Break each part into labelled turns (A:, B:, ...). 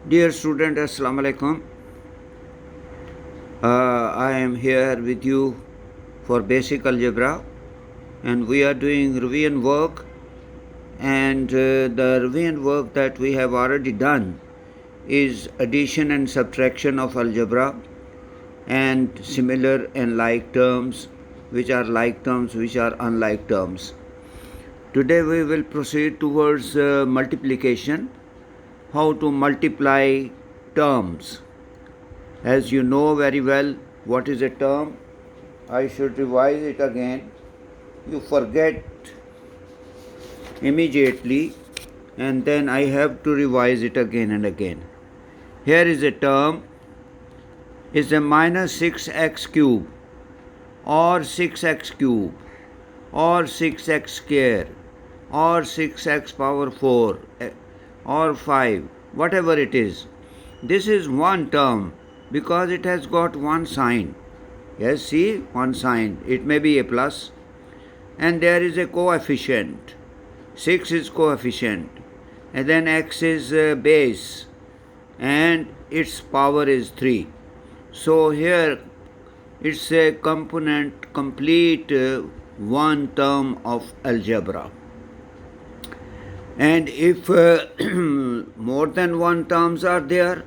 A: Dear student, Assalamu alaikum. I am here with you for basic algebra, and we are doing revision work. And the revision work that we have already done is addition and subtraction of algebra, and similar and like terms, which are like terms, which are unlike terms. Today we will proceed towards multiplication, how to multiply terms. As you know very well what is a term, I should revise it again. You forget immediately, and then I have to revise it again and again. Here is a term, is a minus 6x cube or 6x cube or 6x square or 6x power 4 or 5, whatever it is. This is one term because it has got one sign. Yes, see, one sign. It may be a plus. And there is a coefficient. 6 is coefficient. And then x is base. And its power is 3. So here it's a complete one term of algebra. And if more than one terms are there,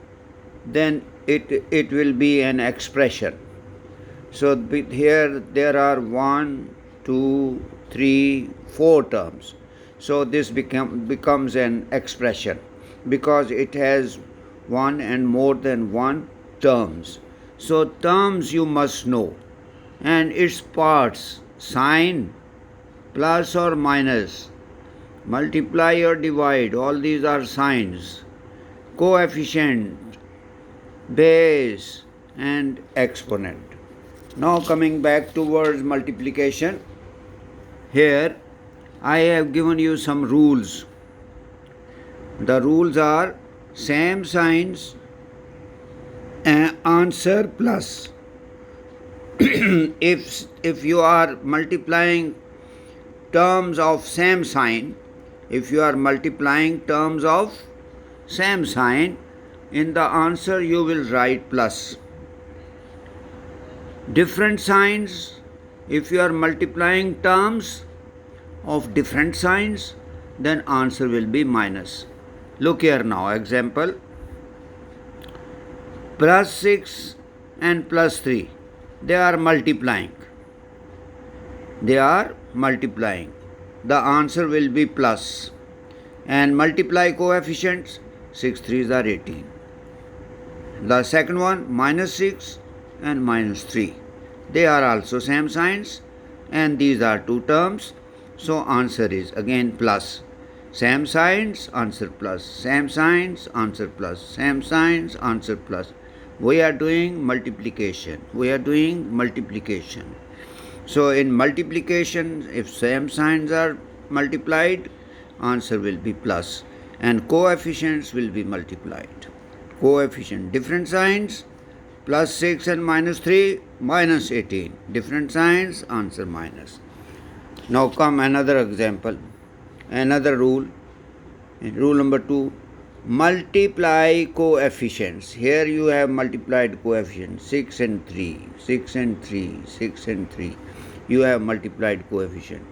A: then it will be an expression. So here there are 1, 2, 3, 4 terms. So this becomes an expression because it has one and more than one terms. So terms you must know, and its parts, sign, plus or minus, multiply or divide, all these are signs, coefficient, base, and exponent. Now coming back towards multiplication, here I have given you some rules. The rules are same signs, answer plus. if you are multiplying terms of same sign, if you are multiplying terms of same sign, in the answer you will write plus. Different signs, if you are multiplying terms of different signs, then answer will be minus. Look here now, example, plus 6 and plus 3, they are multiplying. They are multiplying. The answer will be plus. And multiply coefficients, 6 3s are 18. The second one, minus 6 and minus 3. They are also same signs, and these are two terms. So answer is again plus. Same signs, answer plus. Same signs, answer plus. Same signs, answer plus. We are doing multiplication. We are doing multiplication. So in multiplication, if same signs are multiplied, answer will be plus, and coefficients will be multiplied. Coefficient, different signs, plus 6 and minus 3, minus 18. Different signs, answer minus. Now come another example, another rule. Rule number 2, multiply coefficients. Here you have multiplied coefficients, 6 and 3, 6 and 3, 6 and 3. You have multiplied coefficient.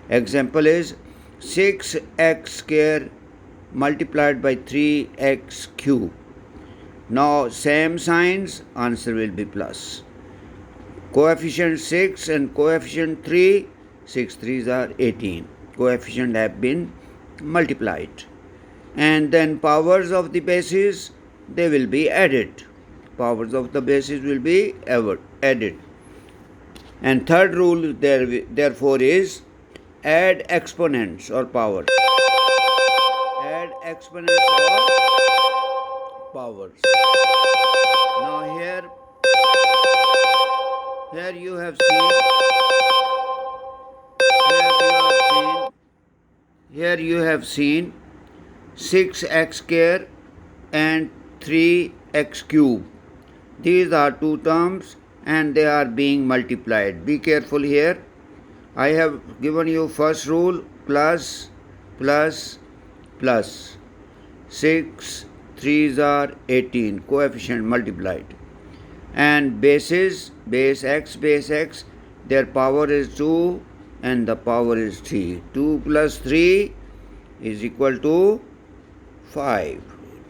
A: Example is 6x square multiplied by 3x cube. Now same signs, answer will be plus. Coefficient 6 and coefficient 3, 6 3s are 18. Coefficient have been multiplied. And then powers of the bases, they will be added. Powers of the bases will be added. And third rule therefore is add exponents or powers. Add exponents or powers. Now here you have seen, here you have seen 6x square and 3x cube. These are two terms and they are being multiplied. Be careful here. I have given you first rule, plus plus plus. 6 3s are 18, coefficient multiplied. And bases, base x, their power is 2 and the power is 3. 2 plus 3 is equal to 5.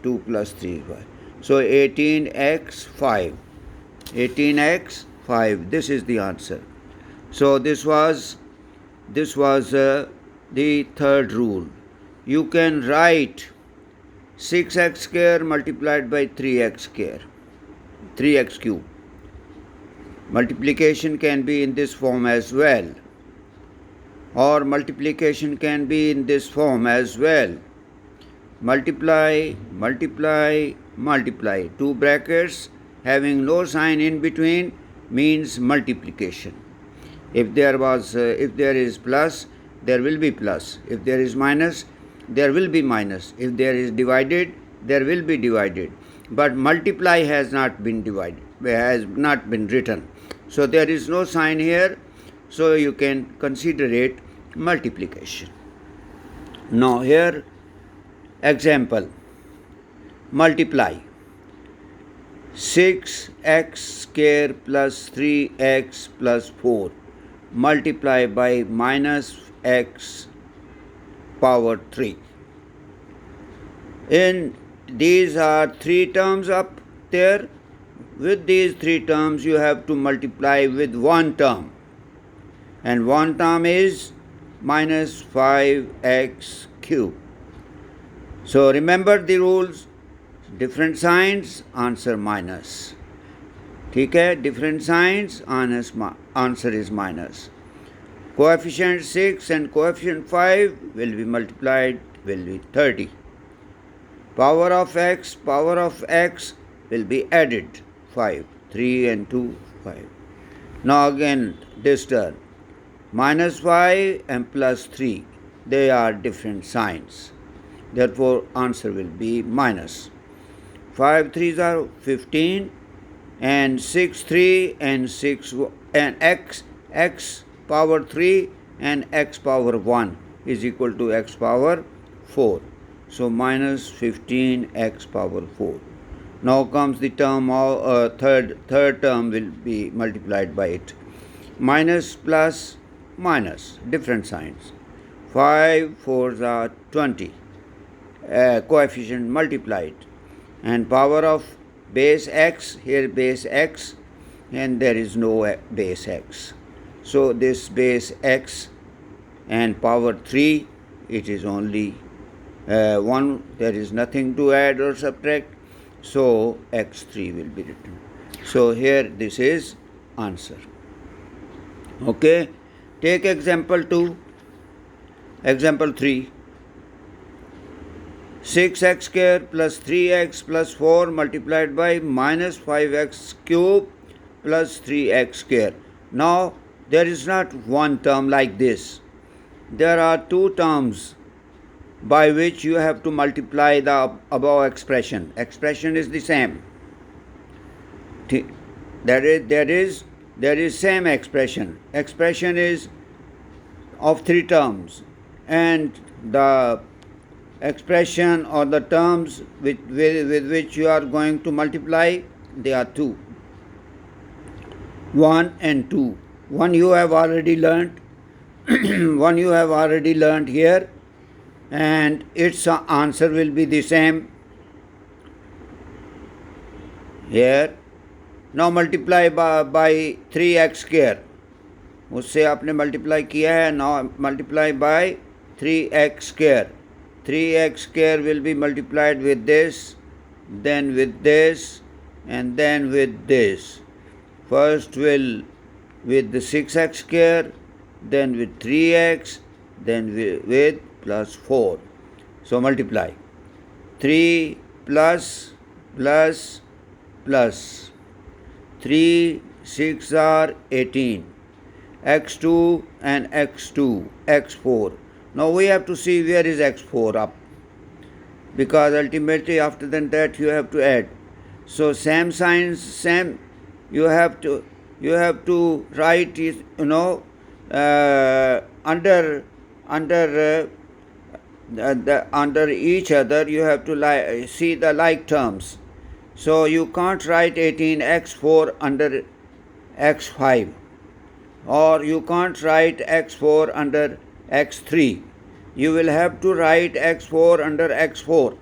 A: 2 plus 3 is 5. So 18x 5. 18x 5. This is the answer. So this was the third rule. You can write 6x square multiplied by 3x square, 3x cube. Multiplication can be in this form as well, or multiplication can be in this form as well. Multiply, multiply, multiply. Two brackets having no sign in between means multiplication. If there is plus, there will be plus. If there is minus, there will be minus. If there is divided, there will be divided. But multiply has not been divided, has not been written. So there is no sign here, so you can consider it multiplication. Now here, example, multiply 6x square plus 3x plus 4 multiply by minus x power 3. In these are three terms up there. With these three terms you have to multiply with one term, and one term is minus 5x cube. So remember the rules, different signs, answer minus. ठीक है, different signs, answer is minus. Coefficient 6 and coefficient 5 will be multiplied, will be 30. Power of x will be added, 5. 3 and 2, 5. Now again this term, minus 5 and plus 3, they are different signs. Therefore answer will be minus. 5 3s are 15, and 6 3 and 6 and x power 3 and x power 1 is equal to x power 4. So minus 15 x power 4. Now comes the term of third term will be multiplied by it. Minus plus minus, different signs. 5 4s are 20. Coefficient multiplied, and power of base x, here base x, and there is no base x. So this base x and power 3, it is only 1, there is nothing to add or subtract, so x3 will be written. So here this is answer. Okay, take example 2. Example 3. 6x square plus 3x plus 4 multiplied by minus 5x cube plus 3x square. Now there is not one term like this. There are two terms by which you have to multiply the above expression. Expression is the same. There is same expression. Expression is of three terms, and the expression or the terms with which you are going to multiply, they are two. 1 and 2. One you have already learnt. One you have already learnt here, and its answer will be the same here. Now multiply by 3x square. उससे आपने multiply किया है. Now multiply by 3x square. 3x square will be multiplied with this, then with this, and then with this. First will with the 6x square, then with 3x, then with plus 4. So multiply. 3 plus plus plus. 3 6 are 18. x2 and x2, x4. Now we have to see where is x4 up, because ultimately after that you have to add. So same signs, same. You have to write it, under under each other you have to see the like terms. So you can't write 18x4 under x5, or you can't write x4 under x3. You will have to write x4 under x4.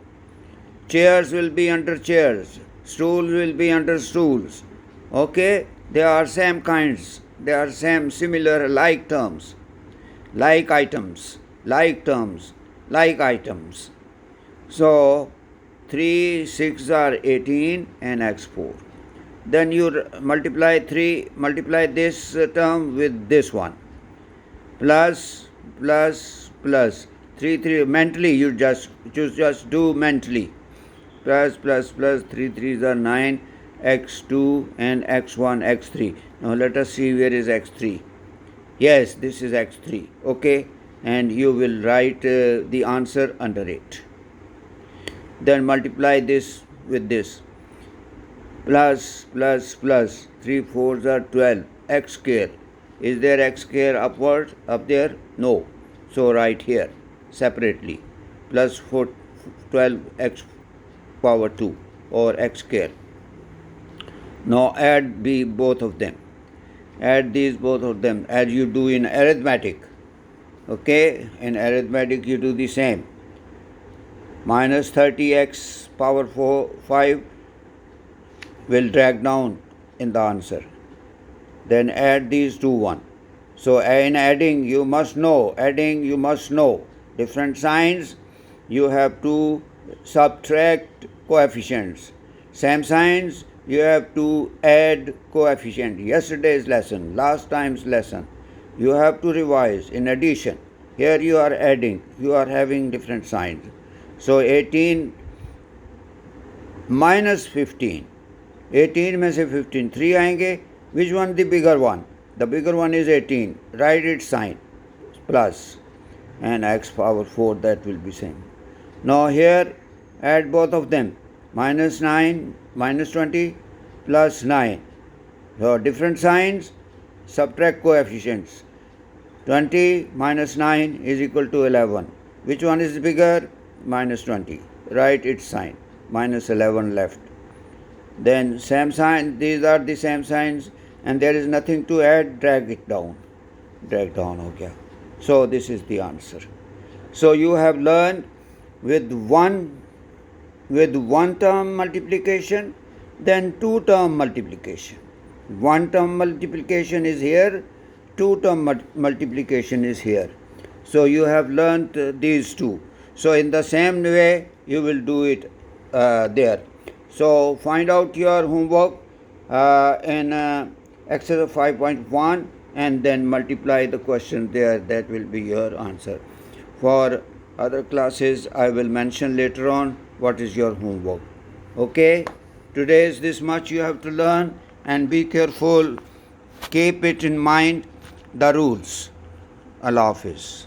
A: Chairs will be under chairs, stools will be under stools. Okay, they are same kinds, they are same similar like terms, like items, like terms, like items. So 3, 6 are 18 and x4. Then you multiply this term with this one. Plus, 3, mentally you just do mentally. Plus, 3 3s are 9, x2 and x1, x3. Now let us see where is x3. Yes, this is x3. Okay, and you will write the answer under it. Then multiply this with this. Plus, 3 4s are 12, x square. Is there x square upward up there? No. So write here separately. Plus 12 x power 2 or x square. Now add both of them. Add these both of them as you do in arithmetic. Okay, in arithmetic you do the same. Minus 30x power 5 will drag down in the answer. Then add these two one. So in adding you must know different signs. You have to subtract coefficients. Same signs you have to add coefficient. Yesterday's lesson, last time's lesson, you have to revise. In addition, here you are adding, you are having different signs. So 18 minus 15. 18 में से 15 3 आएंगे. Which one the bigger one? The bigger one is 18. Write its sign plus, and x power 4, that will be same. Now here add both of them. Minus 9 minus 20 plus 9. So different signs, subtract coefficients. 20 minus 9 is equal to 11. Which one is bigger? Minus 20. Write its sign. Minus 11 left. Then same sign, these are the same signs, and there is nothing to add, drag it down. Drag down, okay. So this is the answer. So you have learned with one term multiplication, then two term multiplication. One term multiplication is here, two term multiplication is here. So you have learnt these two. So in the same way you will do it there. So find out your homework in exercise 5.1 and then multiply the question there. That will be your answer. For other classes I will mention later on what is your homework. Okay, today is this much you have to learn, and be careful, keep it in mind, the rules. Allah Hafiz.